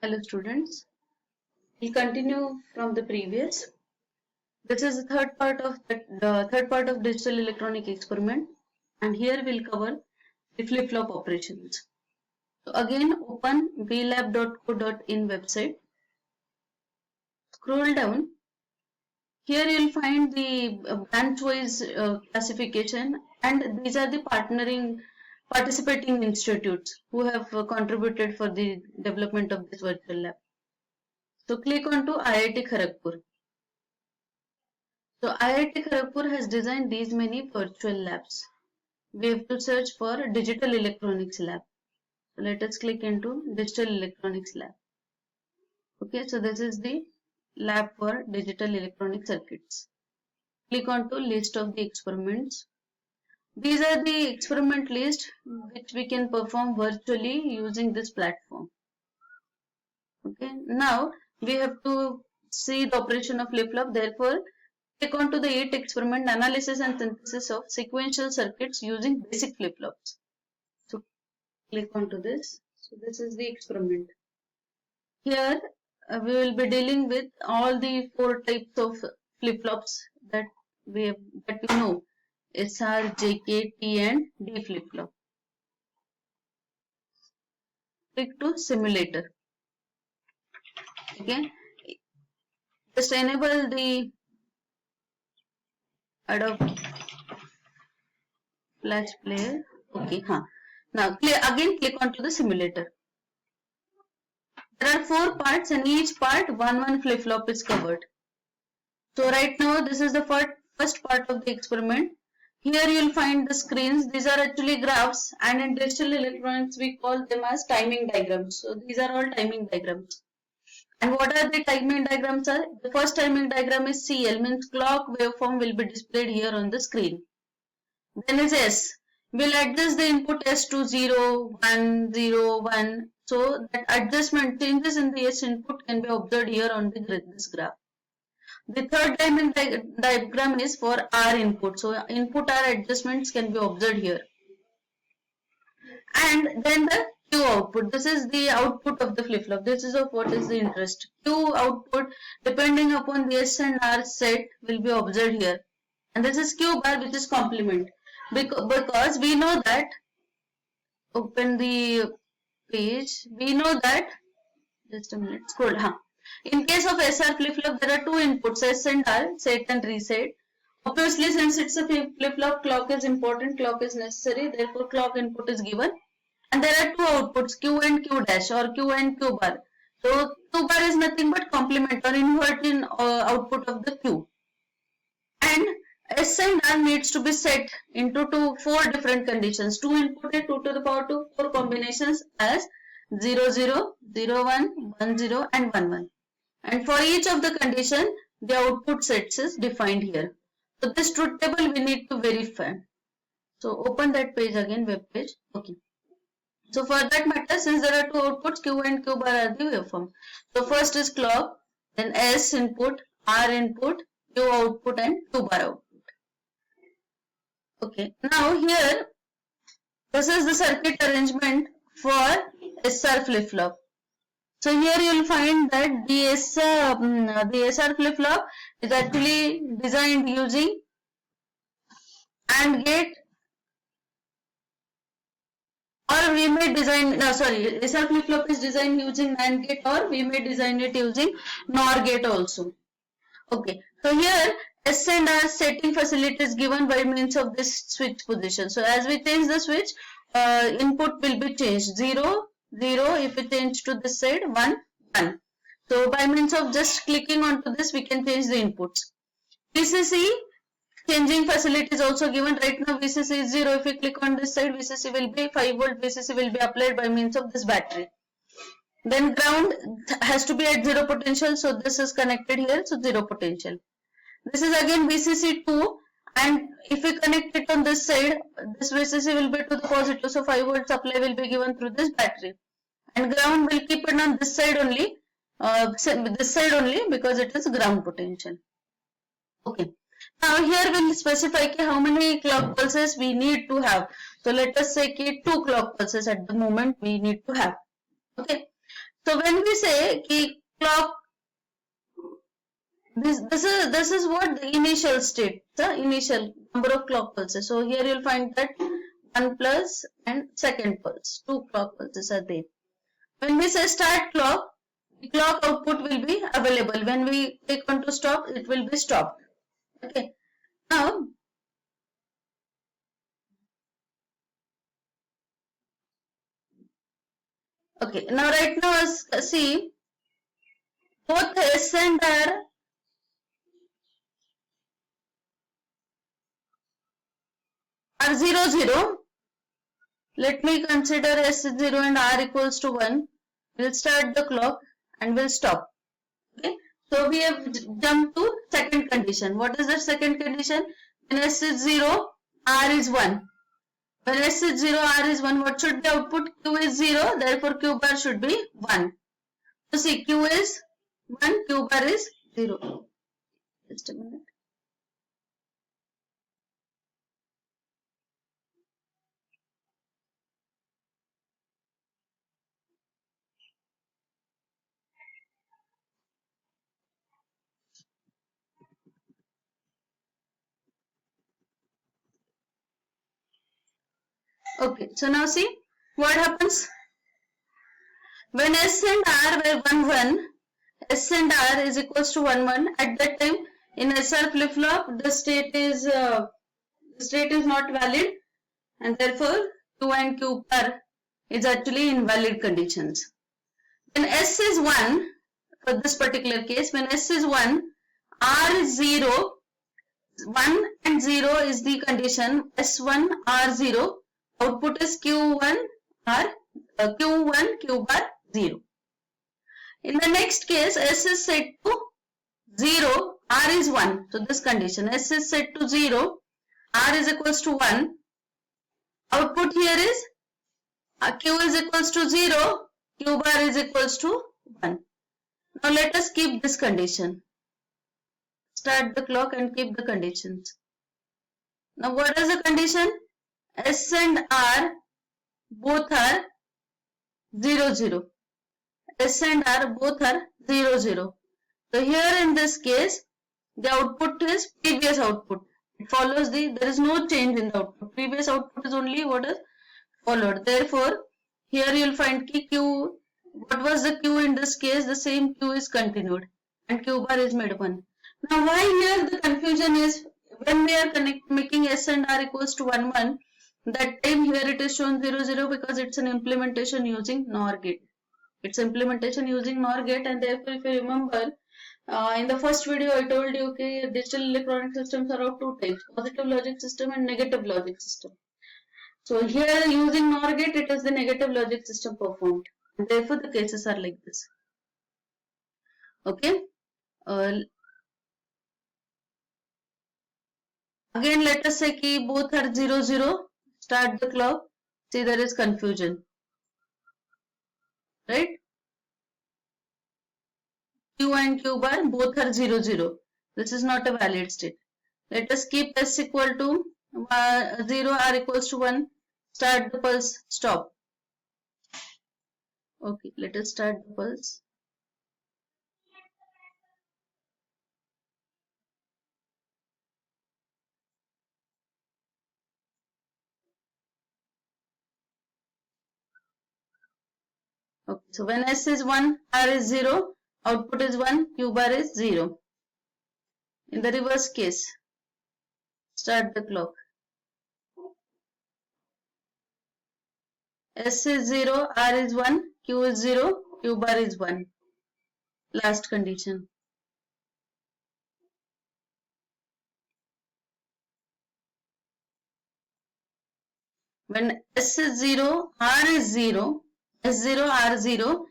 Hello students, we'll continue from the previous. This is the third part of digital electronic experiment, and here we'll cover the flip-flop operations. So again, open vlab.co.in website. Scroll down. Here you'll find the branch-wise classification, and these are the participating institutes who have contributed for the development of this virtual lab. So click on to IIT Kharagpur. So IIT Kharagpur has designed these many virtual labs. We have to search for digital electronics lab. So let us click into digital electronics lab. Okay, so this is the lab for digital electronic circuits. Click on to list of the experiments. These are the experiment list which we can perform virtually using this platform. Okay, now we have to see the operation of flip-flop. Therefore, click on to the 8 experiment analysis and synthesis of sequential circuits using basic flip-flops. So click on to this. So this is the experiment. Here we will be dealing with all the 4 types of flip-flops that we know: SR, JK, T and D flip-flop. Click to simulator. Okay, just enable the Adobe Flash Player. Okay, now again click onto the simulator. There are 4 parts, and each part one flip-flop is covered. So right now this is the first part of the experiment. Here you will find the screens. These are actually graphs, and in digital electronics we call them as timing diagrams. So these are all timing diagrams. And what are the timing diagrams? The first timing diagram is CL, means clock waveform will be displayed here on the screen. Then is S. We'll adjust the input S to 0, 1, 0, 1. So that adjustment changes in the S input can be observed here on this graph. The third timing diagram is for R input. So input R adjustments can be observed here. And then the Q output. This is the output of the flip-flop. This is of what is the interest. Q output, depending upon the S and R set, will be observed here. And this is Q bar, which is complement. Because we know that, open the page, we know that, just a minute, scroll, in case of SR flip-flop, there are 2 inputs, S and R, set and reset. Obviously, since it's a flip-flop, clock is important, clock is necessary, therefore clock input is given. And there are 2 outputs, Q and Q dash, or Q and Q bar. So Q bar is nothing but complement or invert in output of the Q. And S and R needs to be set into 4 different conditions. 2 input, 2 to the power 2, 4 combinations as 0, 0, 0, 1, 1, 0 and 1, 1. And for each of the condition, the output sets is defined here. So this truth table we need to verify. So open that page again, web page. Okay. So for that matter, since there are 2 outputs, Q and Q bar are the waveform. So first is clock, then S input, R input, Q output and Q bar output. Okay, now here, this is the circuit arrangement for SR flip-flop. So here you will find that the SR flip-flop is actually designed using AND gate, or we may design, SR flip-flop is designed using NAND gate, or we may design it using NOR gate also. Okay, so here S and R setting facility is given by means of this switch position. So as we change the switch, input will be changed. 0, 0, if we change to this side, 1, 1. So by means of just clicking onto this, we can change the inputs. VCC changing facility is also given. Right now VCC is 0. If we click on this side, VCC will be 5 volt VCC will be applied by means of this battery. Then ground has to be at 0 potential. So this is connected here. So 0 potential. This is again VCC 2. And if we connect it on this side, this VCC will be to the positive. So 5 volt supply will be given through this battery. And ground will keep it on this side only. Because it is ground potential. Okay. Now here we will specify how many clock pulses we need to have. So let us say 2 clock pulses at the moment we need to have. Okay. So when we say key clock, this is what the initial state, the initial number of clock pulses. So here you'll find that 1 plus and second pulse, 2 clock pulses are there. When we say start clock, the clock output will be available. When we click on to stop, it will be stopped. Okay. Now, right now see, both S and R are 0, 0. Let me consider S is 0 and R equals to 1. We'll start the clock and we'll stop. Okay. So we have jumped to second condition. What is the second condition? When S is 0, R is 1. When S is 0, R is 1, what should be output? Q is 0, therefore Q bar should be 1. So see, Q is 1, Q bar is 0. Just a minute. Okay, so now see what happens. When S and R were 1, 1, S and R is equals to 1, 1. At that time, in SR flip-flop, the state is not valid, and therefore Q and Q bar is actually invalid conditions. When S is 1, for this particular case, when S is 1, R is 0, 1 and 0 is the condition, S1, R0, output is Q1, Q1, Q bar 0. In the next case, S is set to 0, R is 1. So this condition, S is set to 0, R is equals to 1. Output here is Q is equals to 0, Q bar is equals to 1. Now let us keep this condition. Start the clock and keep the conditions. Now what is the condition? S and R both are 0, 0. S and R both are 0, 0. So here in this case, the output is previous output. It follows there is no change in the output. Previous output is only what is followed. Therefore, here you will find Q, what was the Q in this case? The same Q is continued and Q bar is made 1. Now why here the confusion is, when we are making S and R equals to 1, 1, that time here it is shown 0, 0 because it's an implementation using NOR gate. It's implementation using NOR gate, and therefore if you remember, in the first video I told you, okay, digital electronic systems are of 2 types, positive logic system and negative logic system. So here using NOR gate, it is the negative logic system performed, and therefore the cases are like this. Okay. Again, let us say key both are 0, 0. Start the clock. See, there is confusion. Right? Q and Q bar both are 0, 0. This is not a valid state. Let us keep S equal to 0, R equals to 1. Start the pulse. Stop. Okay, let us start the pulse. Okay, so when S is 1, R is 0, output is 1, Q bar is 0. In the reverse case, start the clock. S is 0, R is 1, Q is 0, Q bar is 1. Last condition. When S is 0, R is 0, S0, R0,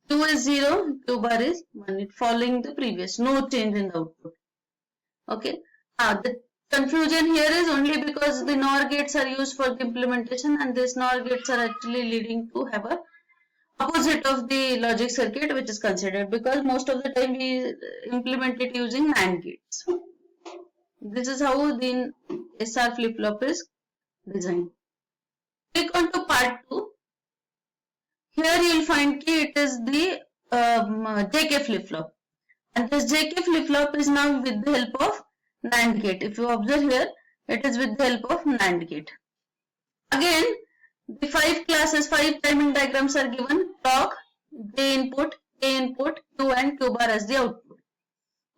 Q is 0, Q bar is 1. It following the previous, no change in the output. Okay. The confusion here is only because the NOR gates are used for the implementation, and these NOR gates are actually leading to have a opposite of the logic circuit which is considered, because most of the time we implement it using NAND gates. This is how the SR flip-flop is designed. Click on to part 2. Here you will find it is the JK flip-flop. And this JK flip-flop is now with the help of NAND gate. If you observe here, it is with the help of NAND gate. Again, the 5 timing diagrams are given: clock, J input, K input, Q and Q bar as the output.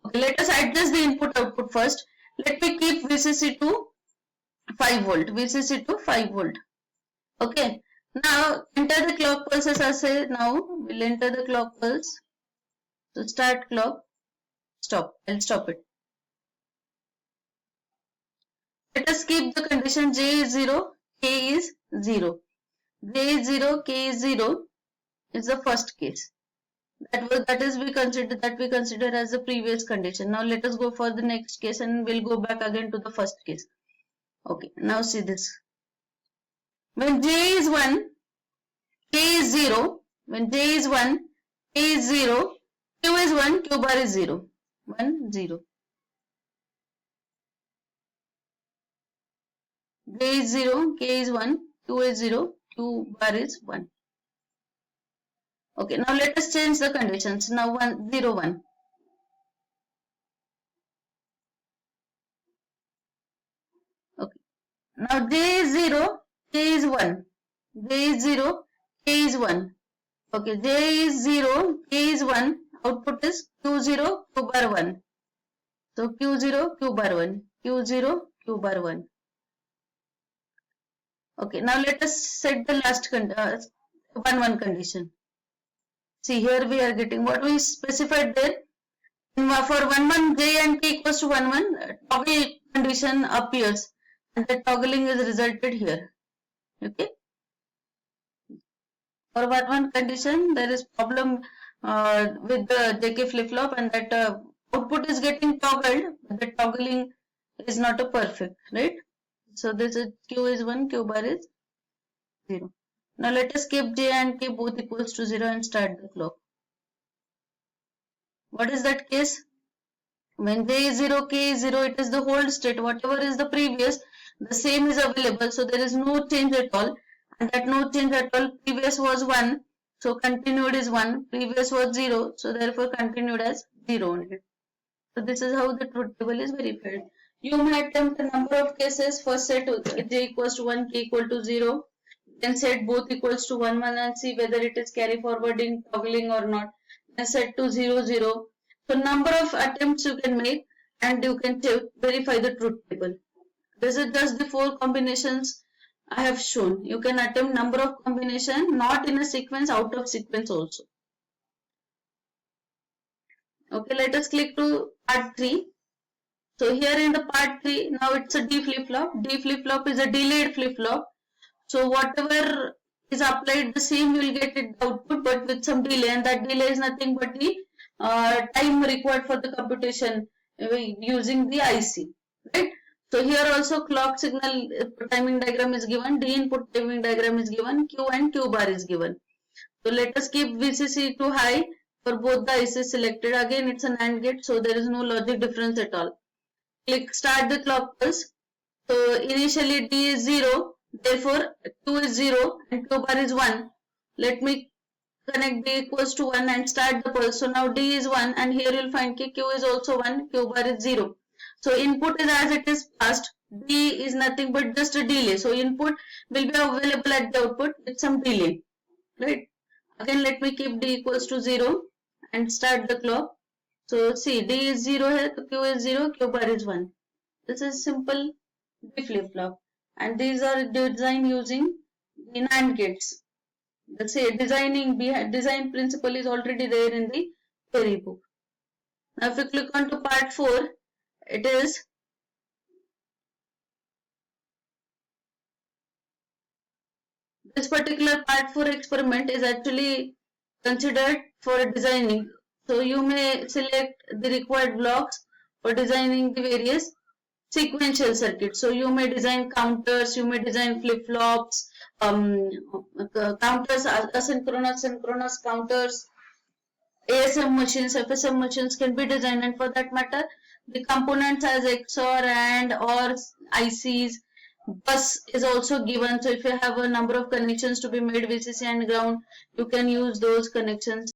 Okay, let us adjust the input output first. Let me keep VCC to 5 volt. VCC to 5 volt. Okay. Now enter the clock pulses. I say now we'll enter the clock pulse. So start clock. Stop. I'll stop it. Let us keep the condition J is 0, K is 0. J is 0, K is 0 is the first case. We consider as the previous condition. Now let us go for the next case and we'll go back again to the first case. Okay, now see this. When J is 1, K is 0. When J is 1, K is 0. Q is 1, Q bar is 0. 1, 0. J is 0, K is 1, Q is 0, Q bar is 1. Okay, now let us change the conditions. Now 1, 0, 1. Okay. Now J is 0, K is 1. J is 0, K is 1. Okay, J is 0, K is 1. Output is Q0, Q bar 1. So Q0, Q bar 1. Q0, Q bar 1. Okay, now let us set the last 1 condition. See, here we are getting what we specified there. For 1 J and K equals to 1 toggle condition appears and the toggling is resulted here. Okay. For 1 condition, there is problem with the JK flip-flop and that output is getting toggled, but the toggling is not a perfect, right? So this is Q is 1, Q bar is 0. Now let us keep J and K both equals to 0 and start the clock. What is that case? When J is 0, K is 0, it is the hold state. Whatever is the previous, the same is available. So there is no change at all. And that no change at all, previous was 1. So continued is 1. Previous was 0. So therefore continued as 0 only. So this is how the truth table is verified. You may attempt a number of cases. First set J equals to 1, K equal to 0. Then set both equals to 1, 1 and see whether it is carry forwarding, toggling or not. Then set to 0, 0. So number of attempts you can make and you can verify the truth table. This is just the 4 combinations I have shown. You can attempt number of combination, not in a sequence, out of sequence also. Okay, let us click to part 3. So here in the part 3, now it's a D flip-flop. D flip-flop is a delayed flip-flop. So whatever is applied, the same will get it output, but with some delay, and that delay is nothing but the time required for the computation using the IC, right? So here also clock signal timing diagram is given, D input timing diagram is given, Q and Q bar is given. So let us keep VCC to high for both the ICs selected. Again, it's a NAND gate, so there is no logic difference at all. Click start the clock pulse. So initially D is 0, therefore Q is 0 and Q bar is 1. Let me connect D equals to 1 and start the pulse. So now D is 1 and here you'll find Q is also 1, Q bar is 0. So input is as it is passed. D is nothing but just a delay. So input will be available at the output with some delay, right? Again, let me keep D equals to 0 and start the clock. So see, D is 0 here, Q is 0, Q bar is 1. This is simple D flip-flop. And these are designed using the NAND gates. The design principle is already there in the theory book. Now if you click on to part 4, it is this particular part 4 experiment is actually considered for designing. So you may select the required blocks for designing the various sequential circuits. So you may design counters, you may design flip-flops, counters, asynchronous, synchronous counters, ASM machines, FSM machines can be designed, and for that matter, the components as XOR and or ICs, bus is also given. So if you have a number of connections to be made, VCC and ground, you can use those connections.